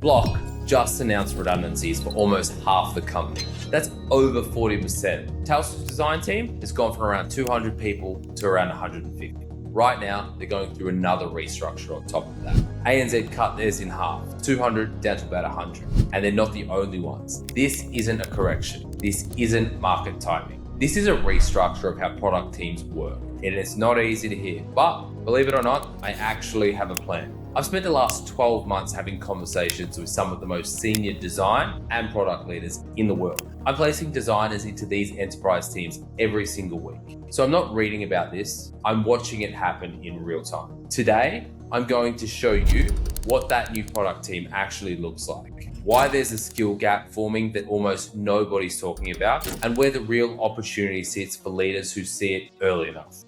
Block just announced redundancies for almost half the company. That's over 40%. Telstra's design team has gone from around 200 people to around 150. Right now, they're going through another restructure on top of that. ANZ cut theirs in half, 200 down to about 100. And they're not the only ones. This isn't a correction. This isn't market timing. This is a restructure of how product teams work. And it's not easy to hear, but believe it or not, I actually have a plan. I've spent the last 12 months having conversations with some of the most senior design and product leaders in the world. I'm placing designers into these enterprise teams every single week. So I'm not reading about this, I'm watching it happen in real time. Today, I'm going to show you what that new product team actually looks like, why there's a skill gap forming that almost nobody's talking about, and where the real opportunity sits for leaders who see it early enough.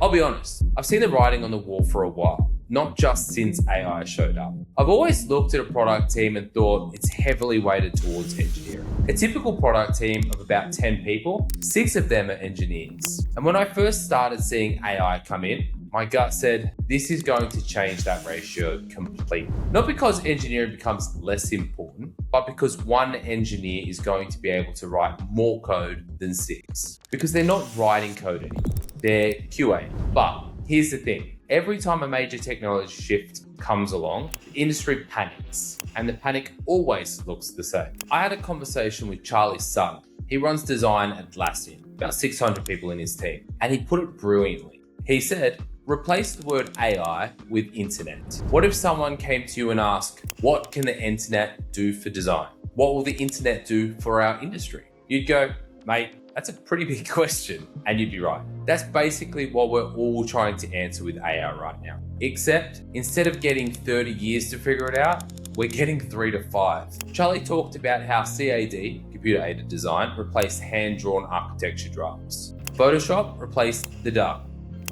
I'll be honest, I've seen the writing on the wall for a while, not just since AI showed up. I've always looked at a product team and thought it's heavily weighted towards engineering. A typical product team of about 10 people, 6 of them are engineers. And when I first started seeing AI come in, my gut said, this is going to change that ratio completely. Not because engineering becomes less important, but because one engineer is going to be able to write more code than 6. Because they're not writing code anymore, they're QA. But here's the thing, every time a major technology shift comes along, the industry panics, and the panic always looks the same. I had a conversation with Charlie Sutton. He runs design at Atlassian, about 600 people in his team, and he put it brilliantly. He said, replace the word AI with internet. What if someone came to you and asked, what can the internet do for design? What will the internet do for our industry? You'd go, mate, that's a pretty big question. And you'd be right. That's basically what we're all trying to answer with AI right now. Except instead of getting 30 years to figure it out, we're getting 3 to 5. Charlie talked about how CAD, computer-aided design, replaced hand-drawn architecture drafts. Photoshop replaced the dark.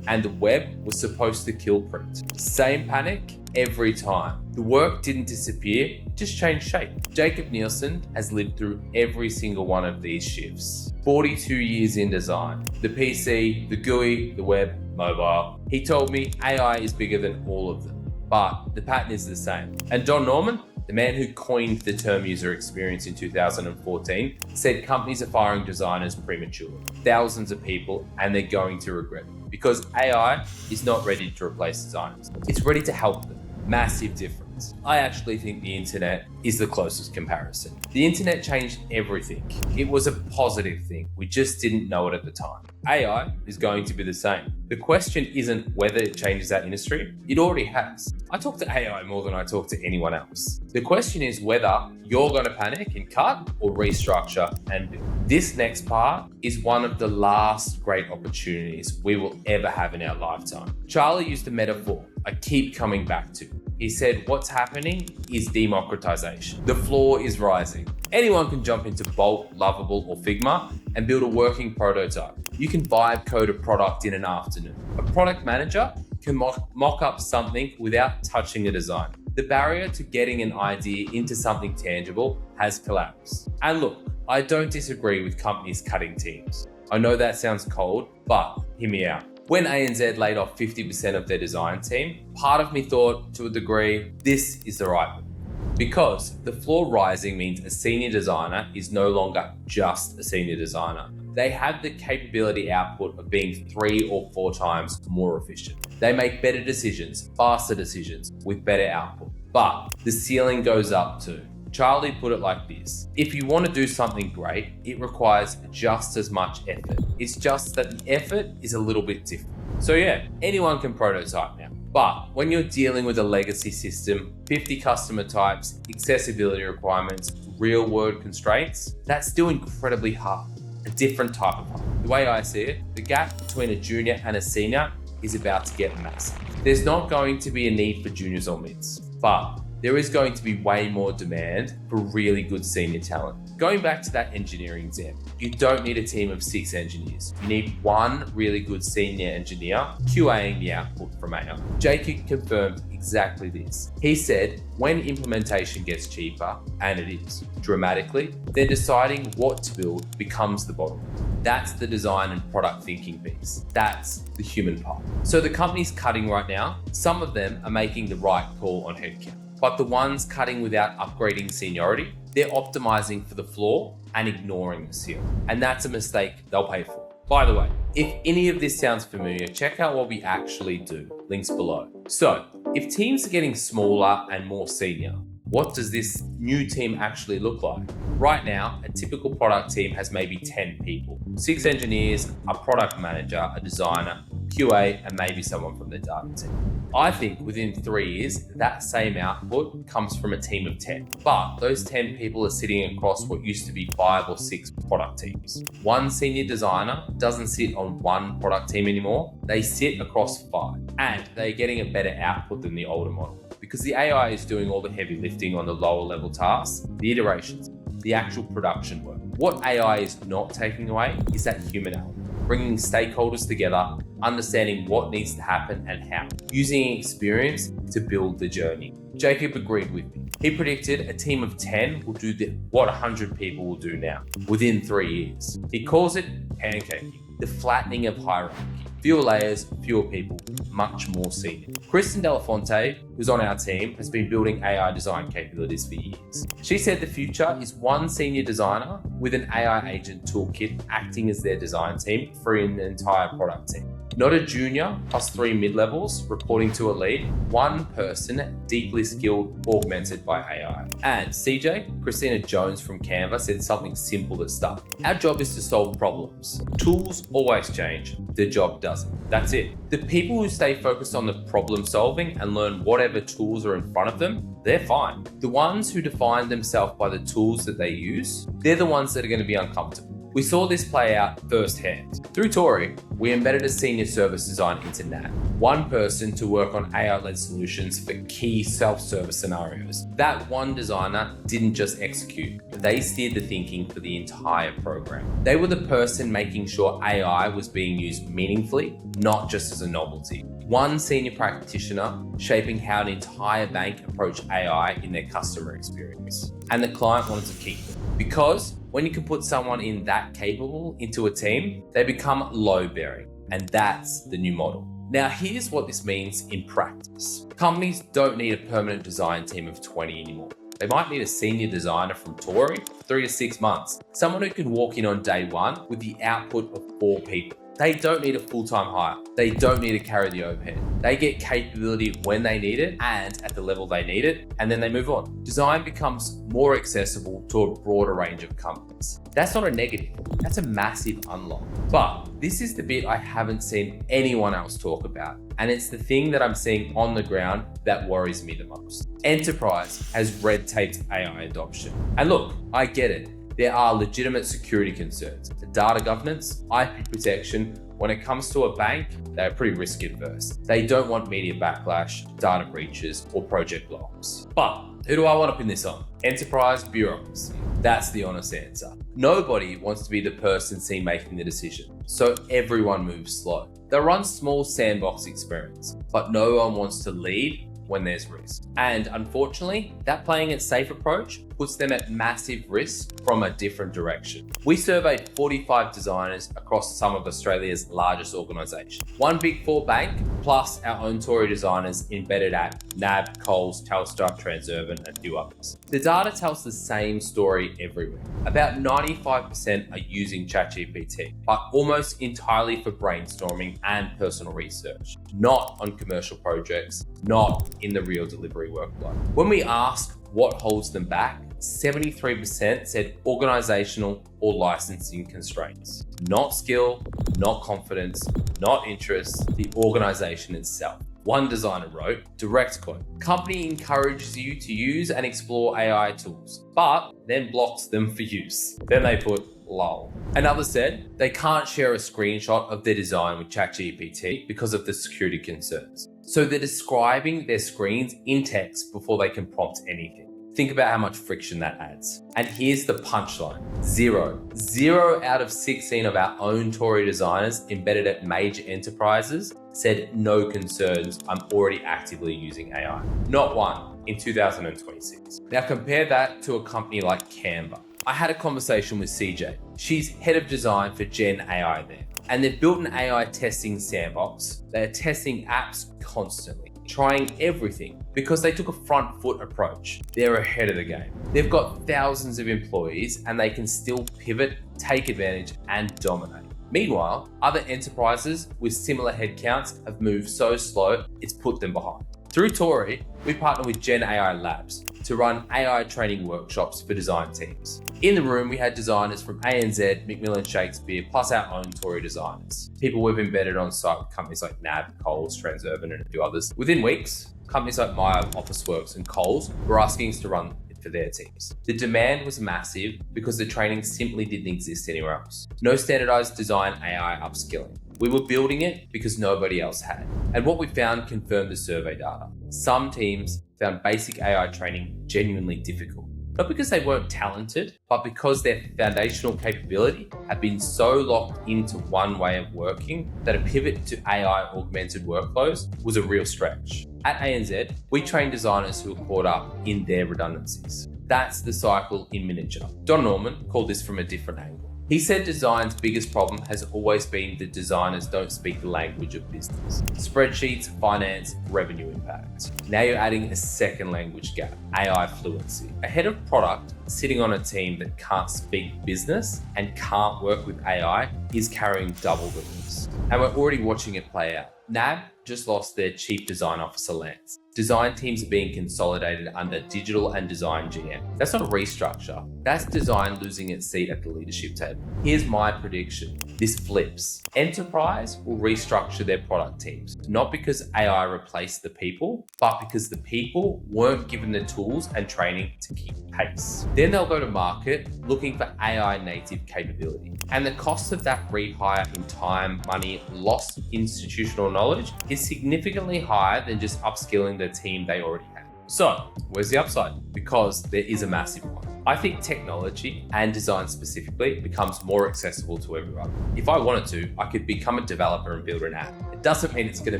And the web was supposed to kill print. Same panic every time. The work didn't disappear, it just changed shape. Jakob Nielsen has lived through every single one of these shifts. 42 years in design. The PC, the GUI, the web, mobile. He told me AI is bigger than all of them, but the pattern is the same. And Don Norman, the man who coined the term user experience in 2014, said companies are firing designers prematurely. Thousands of people, and they're going to regret it. Because AI is not ready to replace designers. It's ready to help them. Massive difference. I actually think the internet is the closest comparison. The internet changed everything. It was a positive thing. We just didn't know it at the time. AI is going to be the same. The question isn't whether it changes our industry. It already has. I talk to AI more than I talk to anyone else. The question is whether you're going to panic and cut or restructure and build. This next part is one of the last great opportunities we will ever have in our lifetime. Charlie used a metaphor I keep coming back to. He said, what's happening is democratization. The floor is rising. Anyone can jump into Bolt, Lovable, or Figma and build a working prototype. You can vibe code a product in an afternoon. A product manager can mock up something without touching a design. The barrier to getting an idea into something tangible has collapsed. And look, I don't disagree with companies cutting teams. I know that sounds cold, but hear me out. When ANZ laid off 50% of their design team, part of me thought, to a degree, this is the right move. Because the floor rising means a senior designer is no longer just a senior designer. They have the capability output of being 3 or 4 times more efficient. They make better decisions, faster decisions, with better output. But the ceiling goes up too. Charlie put it like this: if you want to do something great, it requires just as much effort. It's just that the effort is a little bit different. So yeah, anyone can prototype now. But when you're dealing with a legacy system, 50 customer types, accessibility requirements, real world constraints, that's still incredibly hard. A different type of hard. The way I see it, the gap between a junior and a senior is about to get massive. There's not going to be a need for juniors or mids, but there is going to be way more demand for really good senior talent. Going back to that engineering example, you don't need a team of 6 engineers. You need one really good senior engineer QAing the output from AI. Jacob confirmed exactly this. He said, when implementation gets cheaper, and it is, dramatically, then deciding what to build becomes the bottleneck. That's the design and product thinking piece. That's the human part. So the companies cutting right now, some of them are making the right call on headcount. But the ones cutting without upgrading seniority, they're optimizing for the floor and ignoring the ceiling. And that's a mistake they'll pay for. By the way, if any of this sounds familiar, check out what we actually do. Links below. So, if teams are getting smaller and more senior, what does this new team actually look like? Right now, a typical product team has maybe 10 people, 6 engineers, a product manager, a designer, QA, and maybe someone from the data team. I think within 3 years, that same output comes from a team of 10. But those 10 people are sitting across what used to be 5 or 6 product teams. One senior designer doesn't sit on one product team anymore. They sit across 5. And they're getting a better output than the older model. Because the AI is doing all the heavy lifting on the lower level tasks, the iterations, the actual production work. What AI is not taking away is that human element. Bringing stakeholders together, understanding what needs to happen and how, using experience to build the journey. Jakob agreed with me. He predicted a team of 10 will do what 100 people will do now within 3 years. He calls it pancaking, the flattening of hierarchy. Fewer layers, fewer people, much more senior. Kristen Delafonte, who's on our team, has been building AI design capabilities for years. She said the future is one senior designer with an AI agent toolkit acting as their design team for an entire product team. Not a junior plus 3 mid-levels reporting to a lead, one person deeply skilled, augmented by AI. And CJ, Christina Jones from Canva, said something simple at start. Our job is to solve problems. Tools always change, the job doesn't. That's it. The people who stay focused on the problem solving and learn whatever tools are in front of them, they're fine. The ones who define themselves by the tools that they use, they're the ones that are going to be uncomfortable. We saw this play out firsthand. Through Torii, we embedded a senior service design into NAB. One person to work on AI-led solutions for key self-service scenarios. That one designer didn't just execute, they steered the thinking for the entire program. They were the person making sure AI was being used meaningfully, not just as a novelty. One senior practitioner shaping how an entire bank approached AI in their customer experience. And the client wanted to keep it. Because when you can put someone in that capable into a team, they become load-bearing. And that's the new model. Now, here's what this means in practice. Companies don't need a permanent design team of 20 anymore. They might need a senior designer from Torii for 3 to 6 months. Someone who can walk in on day one with the output of 4 people. They don't need a full-time hire. They don't need to carry the overhead. They get capability when they need it and at the level they need it, and then they move on. Design becomes more accessible to a broader range of companies. That's not a negative. That's a massive unlock. But this is the bit I haven't seen anyone else talk about, and it's the thing that I'm seeing on the ground that worries me the most. Enterprise has red taped AI adoption. And look, I get it. There are legitimate security concerns. The data governance, IP protection. When it comes to a bank, they're pretty risk adverse. They don't want media backlash, data breaches, or project blocks. But who do I want to pin this on? Enterprise bureaucracy. That's the honest answer. Nobody wants to be the person seen making the decision, so everyone moves slow. They run small sandbox experiments, but no one wants to lead when there's risk. And unfortunately, that playing it safe approach puts them at massive risk from a different direction. We surveyed 45 designers across some of Australia's largest organisations. One Big Four bank, plus our own Torii designers embedded at NAB, Coles, Telstra, Transurban, and a few others. The data tells the same story everywhere. About 95% are using ChatGPT, but almost entirely for brainstorming and personal research, not on commercial projects, not in the real delivery workflow. When we asked what holds them back, 73% said organizational or licensing constraints. Not skill, not confidence, not interest, the organization itself. One designer wrote, direct quote, "Company encourages you to use and explore AI tools, but then blocks them for use." Then they put, lol. Another said they can't share a screenshot of their design with ChatGPT because of the security concerns. So they're describing their screens in text before they can prompt anything. Think about how much friction that adds. And here's the punchline. Zero out of 16 of our own Torii designers embedded at major enterprises said no concerns, I'm already actively using AI. Not one in 2026. Now compare that to a company like Canva. I had a conversation with CJ. She's head of design for Gen AI there. And they've built an AI testing sandbox. They're testing apps constantly. trying everything because they took a front foot approach. They're ahead of the game. They've got thousands of employees and they can still pivot, take advantage, and dominate. Meanwhile, other enterprises with similar headcounts have moved so slow, it's put them behind. Through Torii, we partner with Gen AI Labs to run AI training workshops for design teams. In the room, we had designers from ANZ, Macmillan Shakespeare, plus our own Torii designers. People we've embedded on site with companies like NAB, Coles, Transurban, and a few others. Within weeks, companies like Myer, Officeworks, and Coles were asking us to run it for their teams. The demand was massive because the training simply didn't exist anywhere else. No standardized design AI upskilling. We were building it because nobody else had. And what we found confirmed the survey data. Some teams found basic AI training genuinely difficult. Not because they weren't talented, but because their foundational capability had been so locked into one way of working that a pivot to AI augmented workflows was a real stretch. At ANZ, we train designers who are caught up in their redundancies. That's the cycle in miniature. Don Norman called this from a different angle. He said design's biggest problem has always been that designers don't speak the language of business. Spreadsheets, finance, revenue impact. Now you're adding a second language gap, AI fluency. A head of product sitting on a team that can't speak business and can't work with AI is carrying double the risk. And we're already watching it play out. NAB just lost their Chief Design Officer Lance. Design teams are being consolidated under digital and design GM. That's not a restructure. That's design losing its seat at the leadership table. Here's my prediction. This flips. Enterprise will restructure their product teams, not because AI replaced the people, but because the people weren't given the tools and training to keep pace. Then they'll go to market looking for AI native capability. And the cost of that rehire in time, money, lost institutional knowledge is significantly higher than just upskilling the team they already have. So, where's the upside? Because there is a massive one. I think technology, and design specifically, becomes more accessible to everyone. If I wanted to, I could become a developer and build an app. It doesn't mean it's going to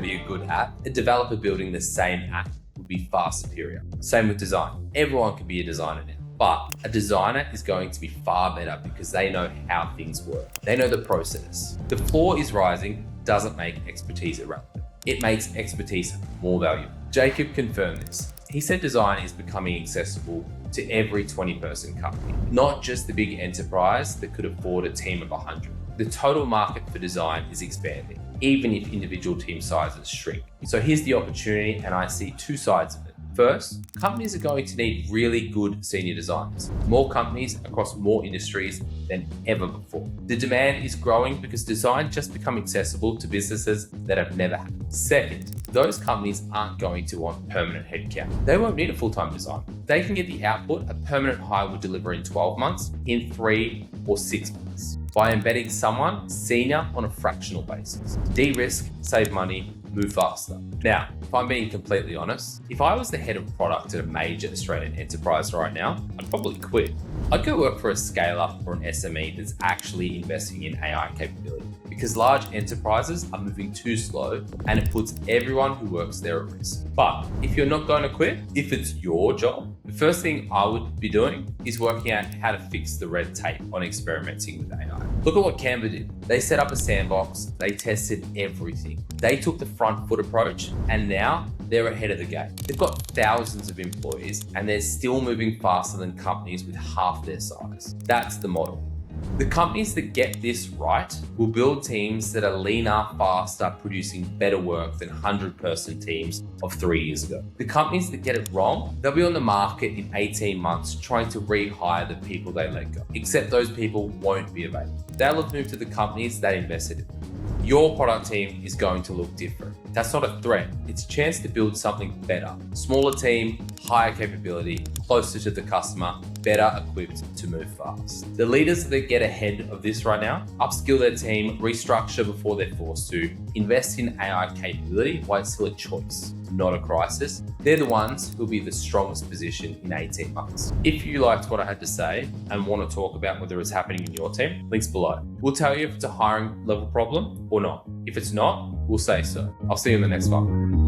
be a good app. A developer building the same app would be far superior. Same with design. Everyone can be a designer now. But a designer is going to be far better because they know how things work. They know the process. The floor is rising doesn't make expertise irrelevant. It makes expertise more valuable. Jakob confirmed this. He said design is becoming accessible to every 20-person company, not just the big enterprise that could afford a team of 100. The total market for design is expanding, even if individual team sizes shrink. So here's the opportunity, and I see two sides of it. First, companies are going to need really good senior designers, more companies across more industries than ever before. The demand is growing because design just become accessible to businesses that have never had. Second, those companies aren't going to want permanent headcount. They won't need a full-time designer. They can get the output a permanent hire would deliver in 12 months, in 3 or 6 months, by embedding someone senior on a fractional basis. De-risk, save money, move faster. Now, if I'm being completely honest, if I was the head of product at a major Australian enterprise right now, I'd probably quit. I'd go work for a scale-up or an SME that's actually investing in AI capability, because large enterprises are moving too slow and it puts everyone who works there at risk. But if you're not going to quit, if it's your job, the first thing I would be doing is working out how to fix the red tape on experimenting with AI. Look at what Canva did. They set up a sandbox, they tested everything. They took the front foot approach and now they're ahead of the game. They've got thousands of employees and they're still moving faster than companies with half their size. That's the model. The companies that get this right will build teams that are leaner, faster, producing better work than 100-person teams of 3 years ago. The companies that get it wrong, they'll be on the market in 18 months trying to rehire the people they let go. Except those people won't be available. They'll have moved to the companies that invested in them. Your product team is going to look different. That's not a threat. It's a chance to build something better. Smaller team, higher capability, closer to the customer, better equipped to move fast. The leaders that get ahead of this right now, upskill their team, restructure before they're forced to, invest in AI capability while it's still a choice, not a crisis. They're the ones who'll be the strongest position in 18 months. If you liked what I had to say and want to talk about whether it's happening in your team, links below. We'll tell you if it's a hiring level problem or not. If it's not, we'll say so. I'll see you in the next one.